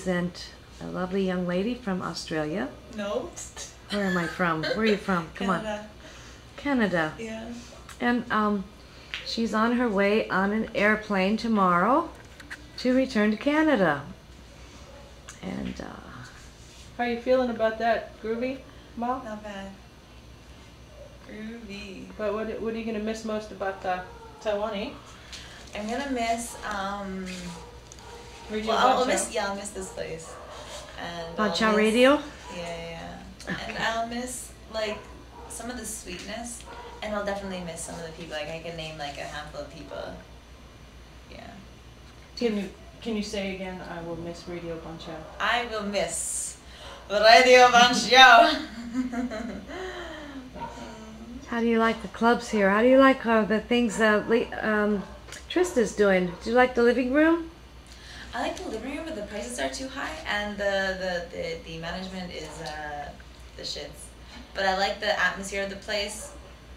present a lovely young lady from Australia. No. Where am I from? Where are you from? Come Canada. on. Canada. Yeah. And she's on her way on an airplane tomorrow to return to Canada. And how are you feeling about that? Groovy, Mom? Not bad. Groovy. But what are you going to miss most about Taiwan, eh? I'm gonna miss Radio I'll Bancho. miss this place. And Bancho Radio? Yeah. Okay. And I'll miss like some of the sweetness, and I'll definitely miss some of the people. Like I can name like a handful of people. Yeah. Can you say again, I will miss Radio Bancho? I will miss Radio Bancho. how do you like the clubs here? How do you like the things that Trista's doing? Do you like the living room? I like the living room, but the prices are too high, and the management is the shits. But I like the atmosphere of the place.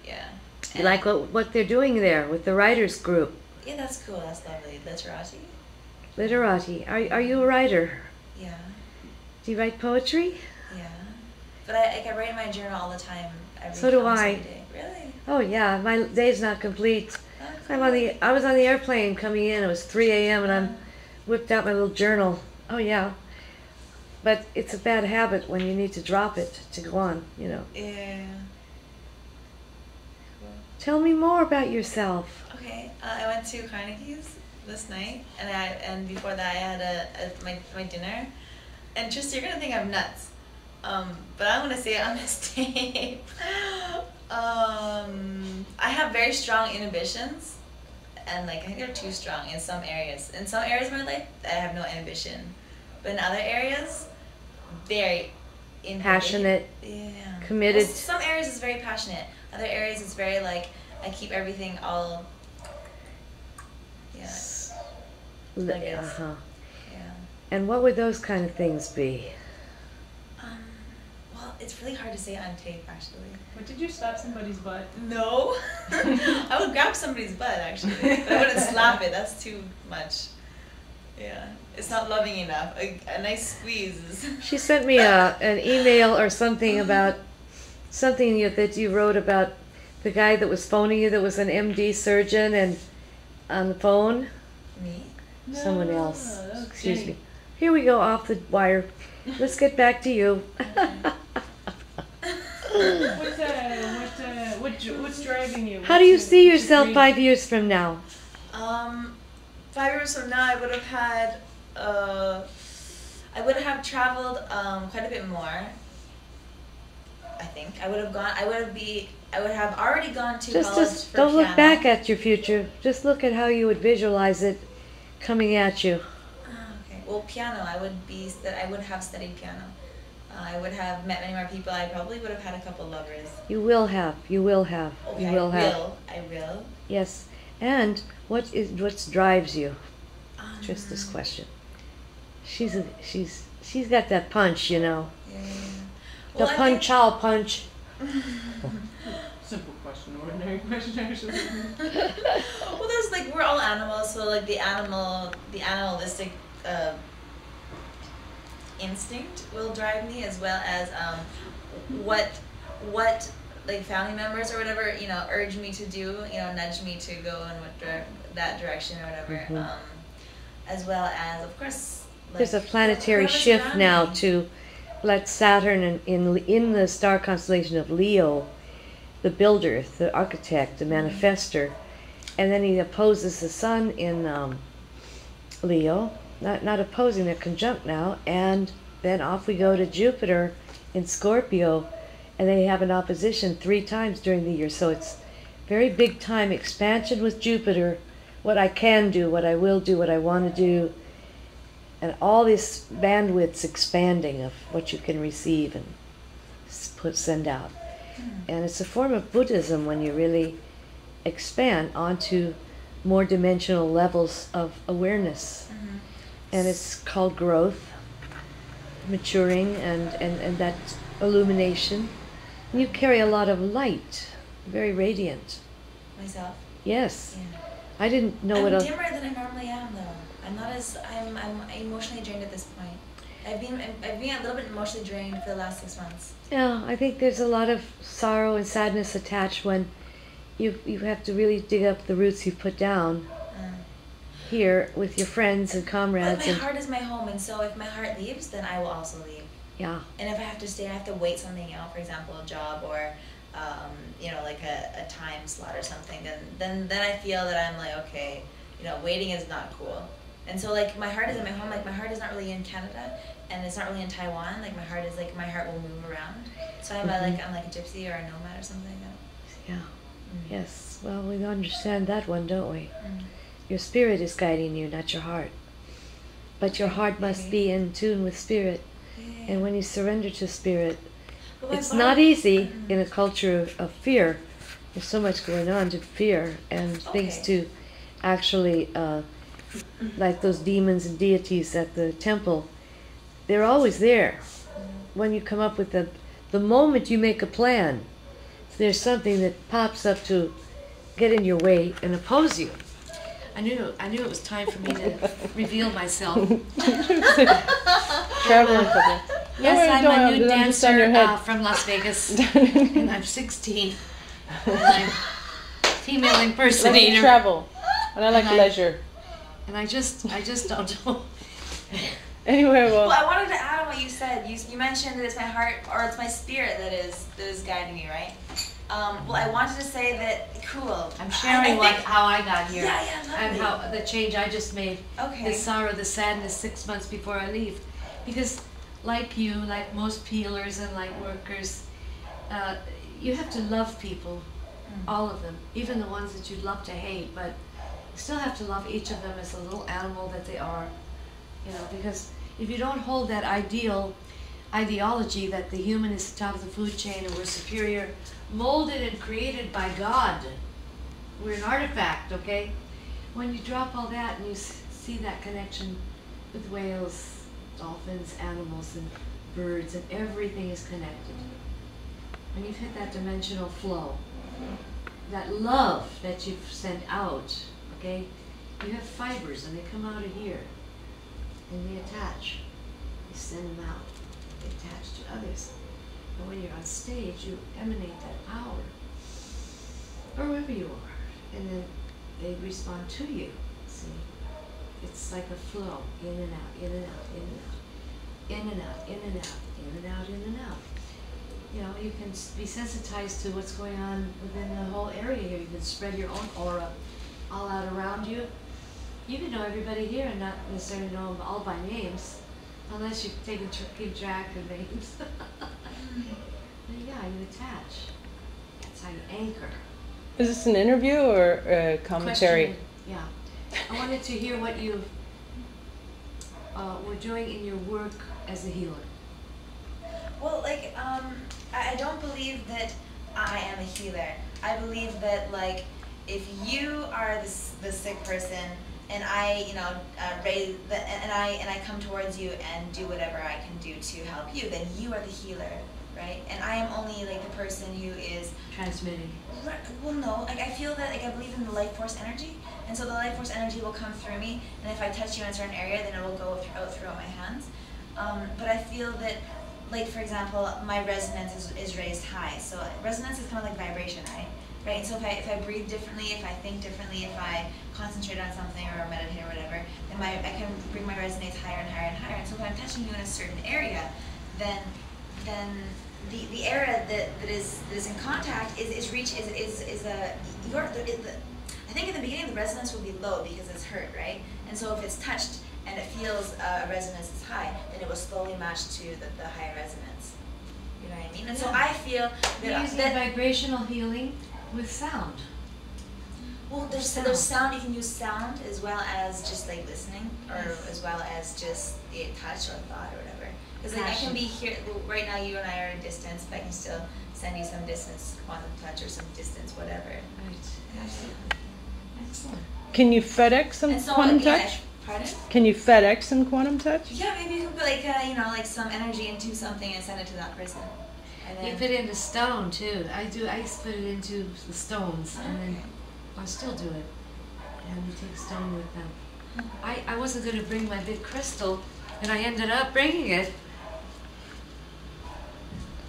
Yeah. You like what they're doing there with the writers group? Yeah, that's cool. That's lovely. Literati. Literati. Are you a writer? Yeah. Do you write poetry? Yeah. But I write in my journal all the time. So do I. Day. Really? Oh yeah, my day's not complete. Okay. I was on the airplane coming in. It was 3 a.m. and I'm whipped out my little journal. Oh yeah. But it's a bad habit when you need to drop it to go on, you know. Yeah. Cool. Tell me more about yourself. Okay. I went to Carnegie's this night, and before that I had my dinner. And Trista, you're gonna think I'm nuts, but I'm gonna say it on this tape. I have very strong inhibitions, and like I think they're too strong in some areas. In some areas of my life, I have no inhibition, but in other areas, very Passionate. Yeah. Committed. Well, some areas it's very passionate. Other areas it's very like I keep everything all. Yeah. Like it's, yeah. And what would those kind of things be? Well, it's really hard to say on tape, actually. But did you slap somebody's butt? No. I would grab somebody's butt, actually. But I wouldn't slap it. That's too much. Yeah. It's not loving enough. A nice squeeze is... She sent me an email or something about something that you wrote about the guy that was phoning you that was an MD surgeon and on the phone. Me? No, Someone else. Excuse Jenny. me. Here we go off the wire. Let's get back to you. What's driving you? How do you see yourself 5 years from now? 5 years from now, I would have had, I would have traveled quite a bit more. I think I would have already gone to college Just for don't look piano. back at your future. Just look at how you would visualize it coming at you. Okay. Well, piano. I would have studied piano. I would have met many more people. I probably would have had a couple lovers. You will have. You will have. Okay, You will have. I will. Yes. And what drives you? Trista's question. She's got that punch, you know. Yeah. The Well, punch-out punch. Simple question, ordinary question, actually. Well, there's like we're all animals, so like the animalistic instinct will drive me, as well as what like family members or whatever urge me to do, nudge me to go in that direction or whatever. As well as, of course, like, There's a planetary whoever's shift around now me. to let Saturn in the star constellation of Leo, the builder, the architect, the manifester, and then he opposes the sun in Leo. Not opposing, they're conjunct now, and then off we go to Jupiter in Scorpio, and they have an opposition 3 times during the year. So it's very big time expansion with Jupiter, what I can do, what I will do, what I want to do, and all this bandwidth's expanding of what you can receive and send out. And it's a form of Buddhism when you really expand onto more dimensional levels of awareness. And it's called growth, maturing, and that illumination. And you carry a lot of light, very radiant. Myself. Yes. Yeah. I didn't know I'm what else. dimmer than I normally am, though. I'm emotionally drained at this point. I've been a little bit emotionally drained for the last 6 months. Yeah, I think there's a lot of sorrow and sadness attached when you have to really dig up the roots you've put down here with your friends and comrades. But my heart is my home, and so if my heart leaves, then I will also leave. Yeah. And if I have to stay, I have to wait something out, for example, a job or, like a time slot or something, then I feel that I'm like, okay, waiting is not cool. And so, like, my heart is in my home. Like, my heart is not really in Canada, and it's not really in Taiwan. Like, my heart will move around. So I'm like a gypsy or a nomad or something like that. Yeah. Yes. Well, we understand that one, don't we? Your spirit is guiding you, not your heart. But your heart must be in tune with spirit. Yeah. And when you surrender to spirit, it's not easy in a culture of fear. There's so much going on to fear and things to actually, like those demons and deities at the temple, they're always there. When you come up with the moment you make a plan, there's something that pops up to get in your way and oppose you. I knew it was time for me to reveal myself. Traveling for this. Yes, I'm a new dancer from Las Vegas, and I'm 16. And I'm female impersonator. I travel, and I like leisure. And I just don't know. Anyway, well, I wanted to add on what you said. You mentioned that it's my heart or it's my spirit that is guiding me, right? Well, I wanted to say that, cool. I'm sharing how I got here. Yeah, lovely. And how the change I just made. Okay. The sorrow, the sadness 6 months before I leave. Because like you, like most peelers and like workers, you have to love people, all of them, even the ones that you'd love to hate, but you still have to love each of them as a little animal that they are. Because if you don't hold that ideology that the human is the top of the food chain and we're superior, molded and created by God. We're an artifact, okay? When you drop all that and you see that connection with whales, dolphins, animals, and birds, and everything is connected. When you've hit that dimensional flow, that love that you've sent out, okay? You have fibers and they come out of here and they attach. You send them out. They attach to others. And when you're on stage, you emanate that power, or wherever you are, and then they respond to you. See, it's like a flow, in and out, in and out, in and out, in and out, in and out, in and out, in and out. You can be sensitized to what's going on within the whole area here. You can spread your own aura all out around you. You can know everybody here and not necessarily know them all by names, unless you've keep track of names. Yeah, you attach. That's how you anchor. Is this an interview or a commentary? Question, yeah. I wanted to hear what you were doing in your work as a healer. Well, I don't believe that I am a healer. I believe that, if you are the sick person, and I, and I come towards you and do whatever I can do to help you, then you are the healer, right? And I am only the person who is transmitting. Right, well, no, I feel that I believe in the life force energy, and so the life force energy will come through me, and if I touch you in a certain area, then it will go out throughout my hands. But I feel that, for example, my resonance is raised high. So resonance is kind of like vibration, right? Right, and so if I breathe differently, if I think differently, if I concentrate on something or meditate or whatever, then I can bring my resonance higher and higher and higher. And so if I'm touching you in a certain area, then the area that is in contact is I think in the beginning the resonance will be low because it's hurt, right? And so if it's touched and it feels a resonance is high, then it will slowly match to the high resonance. You know what I mean? And so I feel that using vibrational healing with sound. Well, there's sound. You can use sound as well as just listening, or as well as just the touch or thought or whatever. Because I can be here right now. You and I are at a distance, but I can still send you some distance, quantum touch, or some distance, whatever. Right. Excellent. Can you FedEx some quantum touch? Pardon? Can you FedEx some quantum touch? Yeah, maybe you can put some energy into something and send it to that person. You put it into stone too. I used to put it into the stones, and then I still do it. And you take stone with them. I wasn't going to bring my big crystal And I ended up bringing it.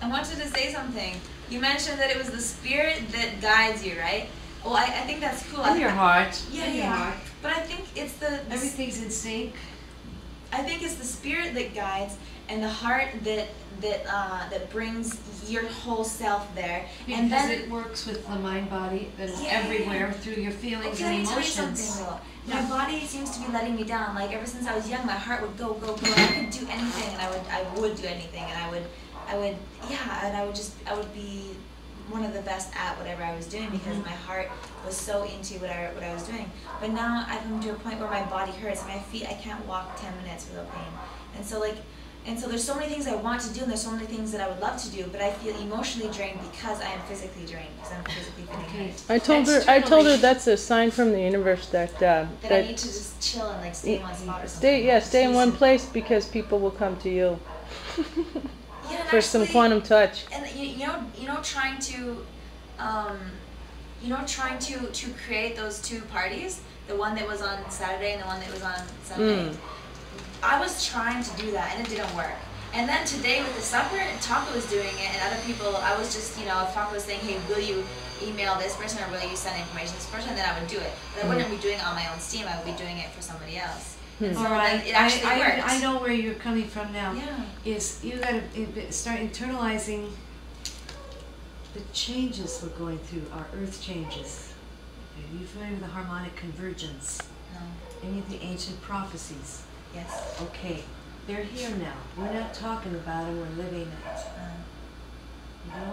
I wanted to say something. You mentioned that it was the spirit that guides you, right? Well, I think that's cool. In your heart. Yeah, in your heart. But I think it's the Everything's in sync. I think it's the spirit that guides and the heart that brings your whole self there. Because and then it works with the mind body that is Yeah. everywhere through your feelings okay, and let me tell you emotions. something though. My body seems to be letting me down. Like ever since I was young, my heart would go, go, go. And I could do anything, and I would do anything, and I would be one of the best at whatever I was doing because my heart was so into what I was doing. But now I've come to a point where my body hurts. My feet, I can't walk 10 minutes without pain. And so there's so many things I want to do, and there's so many things that I would love to do, but I feel emotionally drained because I am physically drained, because I'm physically feeling hurt. I told her that's a sign from the universe that That I need to just chill and like stay in one spot or something. stay in one place because people will come to you Yeah, and for some actually- quantum touch. And trying to create those two parties, the one that was on Saturday and the one that was on Sunday. I was trying to do that and it didn't work. And then today with the supper, Taka was doing it and other people, I was just, if Taka was saying, hey, will you email this person or will you send information to this person, then I would do it. But I wouldn't be doing it on my own steam, I would be doing it for somebody else. And so All right, then it actually works. I know where you're coming from now. Yeah. Is you got to start internalizing the changes we're going through, our earth changes. Are you familiar with the harmonic convergence? No. Any of the ancient prophecies? Yes. Okay, they're here now. We're not talking about them, we're living it. You know?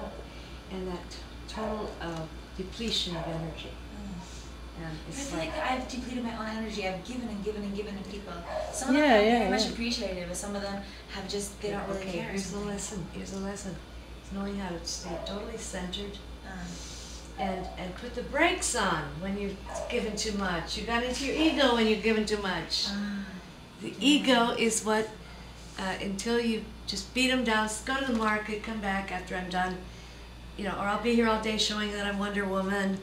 And that total depletion of energy. And I it's feel like, like I've depleted my own energy. I've given and given and given to people. Some of them Yeah, are yeah, very much yeah. appreciated, but some of them have just, they don't really okay, care. or here's the something. lesson. Here's the lesson. It's knowing how to stay totally centered and put the brakes on when you've given too much. You got into your ego when you've given too much. The ego is what, until you just beat them down, go to the market, come back after I'm done, or I'll be here all day showing that I'm Wonder Woman.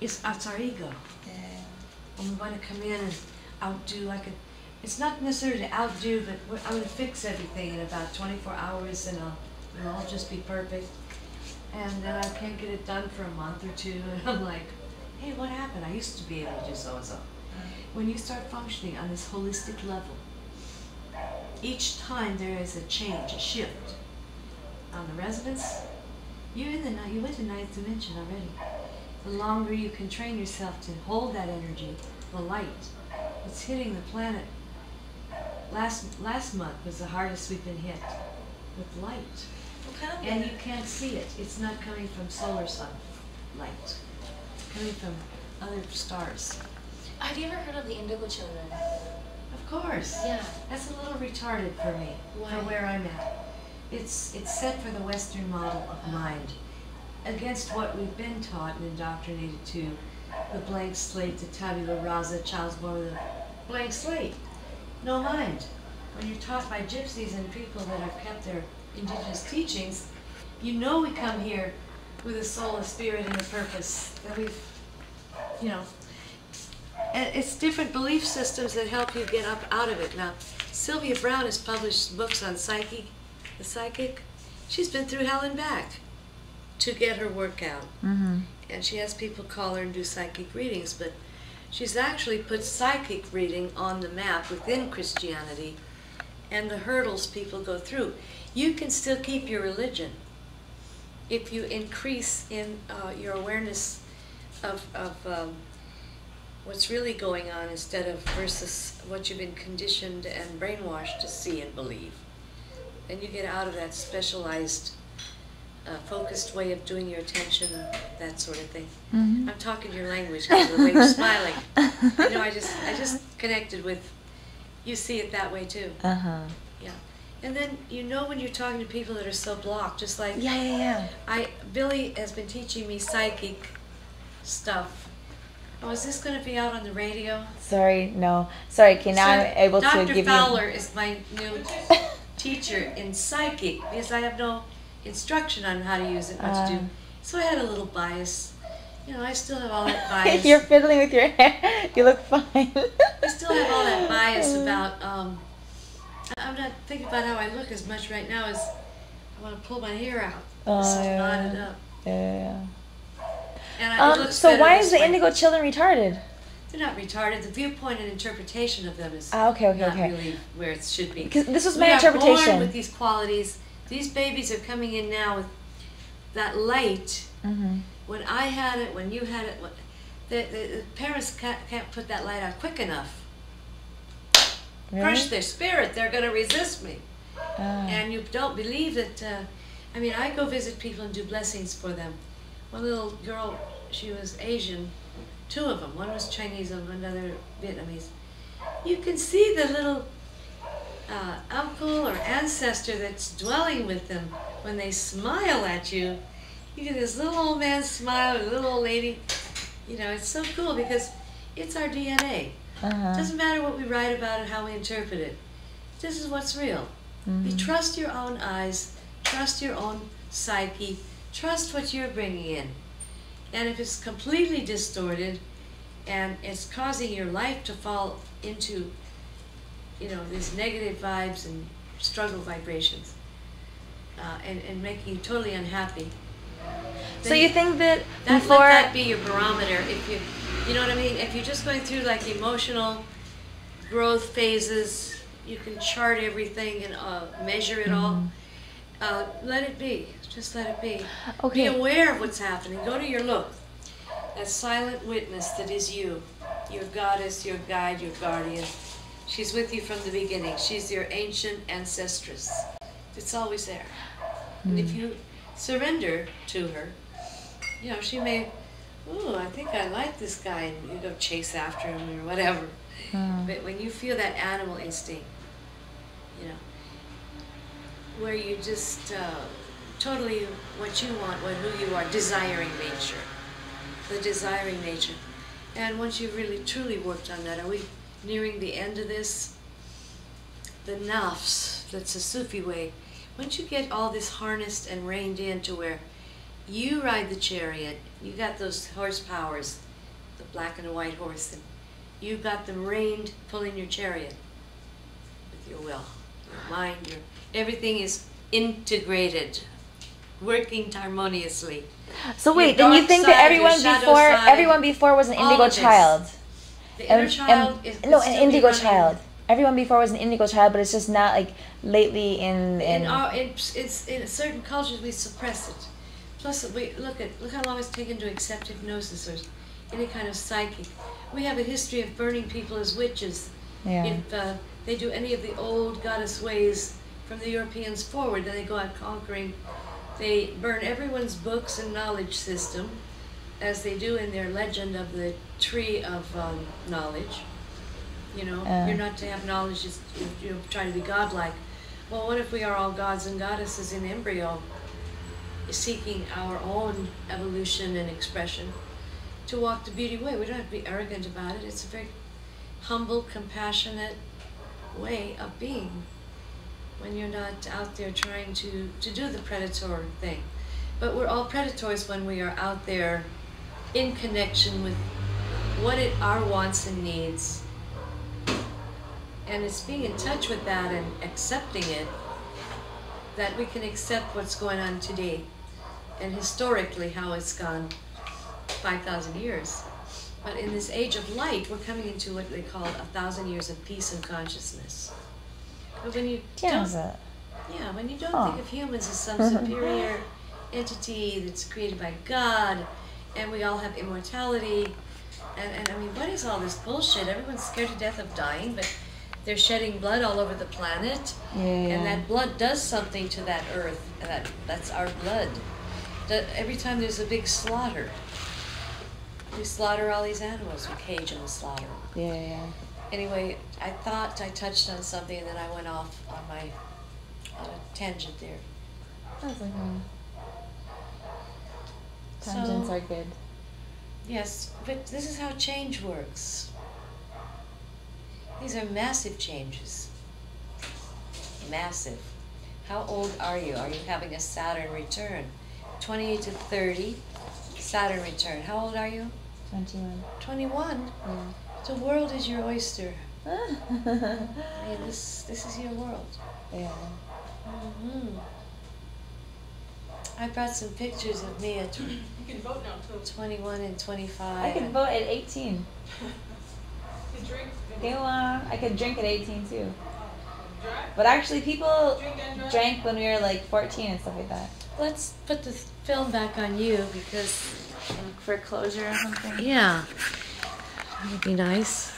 It's our ego. Yeah. And we want to come in and outdo, it's not necessarily to outdo, but I'm going to fix everything in about 24 hours and it'll all just be perfect. And then I can't get it done for a month or two, and I'm like, hey, what happened? I used to be able to do so-and-so. When you start functioning on this holistic level, each time there is a change, a shift. On the resonance, you went to ninth dimension already. The longer you can train yourself to hold that energy, the light, it's hitting the planet. Last month was the hardest we've been hit with light. What kind of And you can't see it. It's not coming from solar sun light. It's coming from other stars. Have you ever heard of the Indigo Children? Of course. Yeah. That's a little retarded for me, Why? for where I'm at. It's set for the Western model of mind, against what we've been taught and indoctrinated to, the blank slate, the tabula rasa, child's born with a blank slate, no mind. When you're taught by gypsies and people that have kept their indigenous teachings, we come here with a soul, a spirit, and a purpose that we've, and it's different belief systems that help you get up out of it. Now, Sylvia Browne has published books on the psychic. She's been through hell and back to get her work out. And she has people call her and do psychic readings, but she's actually put psychic reading on the map within Christianity and the hurdles people go through. You can still keep your religion if you increase in your awareness of what's really going on instead of versus what you've been conditioned and brainwashed to see and believe. And you get out of that specialized, focused way of doing your attention, that sort of thing. I'm talking your language because of the way you're smiling. I just connected with, you see it that way too. Yeah. And then when you're talking to people that are so blocked, just like Billy has been teaching me psychic stuff. Oh, is this going to be out on the radio? Sorry, no. Sorry, okay, now I'm able to Dr. give you... Dr. Fowler is my new teacher in psychic because I have no instruction on how to use it, what to do. So I had a little bias. I still have all that bias. You're fiddling with your hair. You look fine. I still have all that bias about, I'm not thinking about how I look as much right now as I want to pull my hair out. Oh, It's so yeah. knotted up. Yeah. And it looks So better why this is the way. indigo children retarded? They're not retarded. The viewpoint and interpretation of them is Okay. not really where it should be. Because this was We my are interpretation. born with these qualities. These babies are coming in now with that light. Mm-hmm. When I had it, when you had it, the parents can't put that light out quick enough. Really? Crush their spirit. They're going to resist me. Ah. And you don't believe that. I mean, I go visit people and do blessings for them. One little girl, she was Asian. 2 of them. One was Chinese and another Vietnamese. You can see the little uncle or ancestor that's dwelling with them when they smile at you. You get this little old man smile, a little old lady. You know, it's so cool because it's our DNA. It doesn't matter what we write about it, how we interpret it. This is what's real. You trust your own eyes, trust your own psyche, trust what you're bringing in. And if it's completely distorted and it's causing your life to fall into, you know, these negative vibes and struggle vibrations, and making you totally unhappy. So you think that Let before... that be your barometer. If you know what I mean? If you're just going through like emotional growth phases, you can chart everything and measure it all. Let it be. Just let it be. Okay. Be aware of what's happening. Go to your look. That silent witness that is you. Your goddess, your guide, your guardian. She's with you from the beginning. She's your ancient ancestress. It's always there. And if you surrender to her, you know, she may, ooh, I think I like this guy, and you go chase after him or whatever. But when you feel that animal instinct, you know, where you just totally what you want, who you are, desiring nature, the desiring nature. And once you've really truly worked on that, are we nearing the end of this? The nafs, that's the Sufi way. Once you get all this harnessed and reined in to where you ride the chariot, you got those horse powers, the black and the white horse, and you got them reined, pulling your chariot with your will, your mind, everything is integrated, working harmoniously. So wait, Your then you dark think side, that your shadow side, everyone before was an all indigo of this. child? The inner child is no, still an be indigo running. child. Everyone before was an indigo child, but it's just not like lately in It's in certain cultures we suppress it. Plus, look how long it's taken to accept hypnosis or any kind of psychic. We have a history of burning people as witches. Yeah. If they do any of the old goddess ways from the Europeans forward, then they go out conquering. They burn everyone's books and knowledge system, as they do in their legend of the tree of knowledge. You know, you're not to have knowledge, you're trying to be godlike. Well, what if we are all gods and goddesses in embryo, seeking our own evolution and expression to walk the beauty way? We don't have to be arrogant about it. It's a very humble, compassionate way of being when you're not out there trying to do the predator thing. But we're all predators when we are out there in connection with what our wants and needs. And it's being in touch with that and accepting it, that we can accept what's going on today and historically how it's gone 5,000 years. But in this age of light, we're coming into what they call 1,000 years of peace and consciousness. But when you don't think of humans as some superior entity that's created by God, and we all have immortality, and I mean, what is all this bullshit? Everyone's scared to death of dying, but they're shedding blood all over the planet, and that blood does something to that earth, and that's our blood. Every time there's a big slaughter, we slaughter all these animals, we cage and slaughter. Anyway, I thought I touched on something, and then I went off on a tangent there. That's like tangents are good. Yes, but this is how change works. These are massive changes. Massive. How old are you? Are you having a Saturn return? 28 to 30, Saturn return. How old are you? 21. 21? Yeah. The world is your oyster. Hey, this is your world. Yeah. Hmm. I brought some pictures of me at You can vote now too. 21 and 25. I can vote at 18. You drink. I could drink at 18 too. Drive. But actually, people Drink and drive. drank when we were like 14 and stuff like that. Let's put the film back on you because, For closure or something. yeah, that would be nice.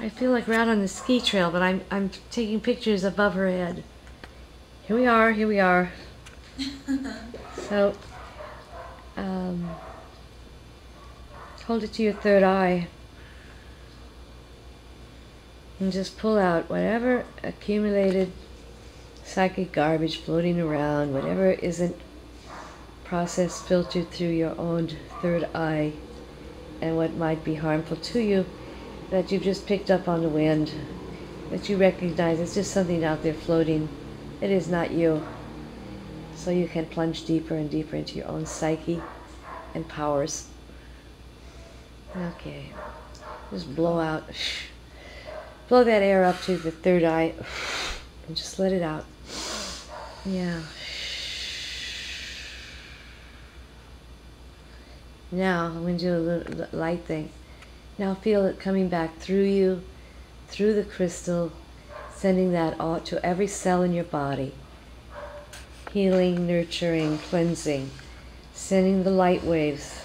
I feel like we're out on the ski trail, but I'm taking pictures above her head. Here we are. Here we are. So, hold it to your third eye. And just pull out whatever accumulated psychic garbage floating around, whatever isn't processed, filtered through your own third eye, and what might be harmful to you that you've just picked up on the wind, that you recognize it's just something out there floating. It is not you. So you can plunge deeper and deeper into your own psyche and powers. Okay. Just blow out. Blow that air up to the third eye and just let it out. Yeah. Now I'm going to do a little light thing. Now feel it coming back through you, through the crystal, sending that all to every cell in your body. Healing, nurturing, cleansing, sending the light waves.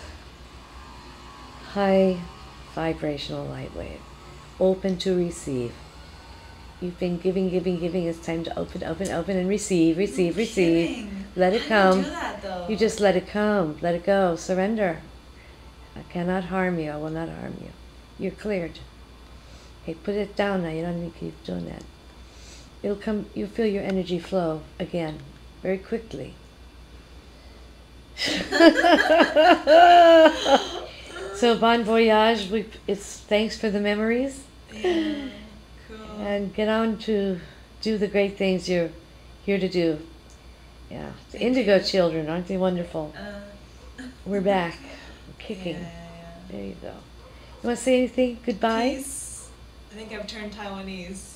High vibrational light wave. Open to receive. You've been giving. It's time to open, and receive. Kidding. Let it How do come. you do that though? You just let it come. Let it go. Surrender. I cannot harm you. I will not harm you. You're cleared. Okay, put it down now. You don't need to keep doing that. It'll come. You'll feel your energy flow again, very quickly. So bon voyage. It's thanks for the memories. Yeah, cool. And get on to do the great things you're here to do. Yeah. The Thank indigo you. children, aren't they wonderful? We're back. We're kicking. Yeah. There you go. You want to say anything? Goodbye? Peace. I think I've turned Taiwanese.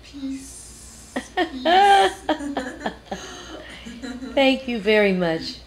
Peace. Thank you very much.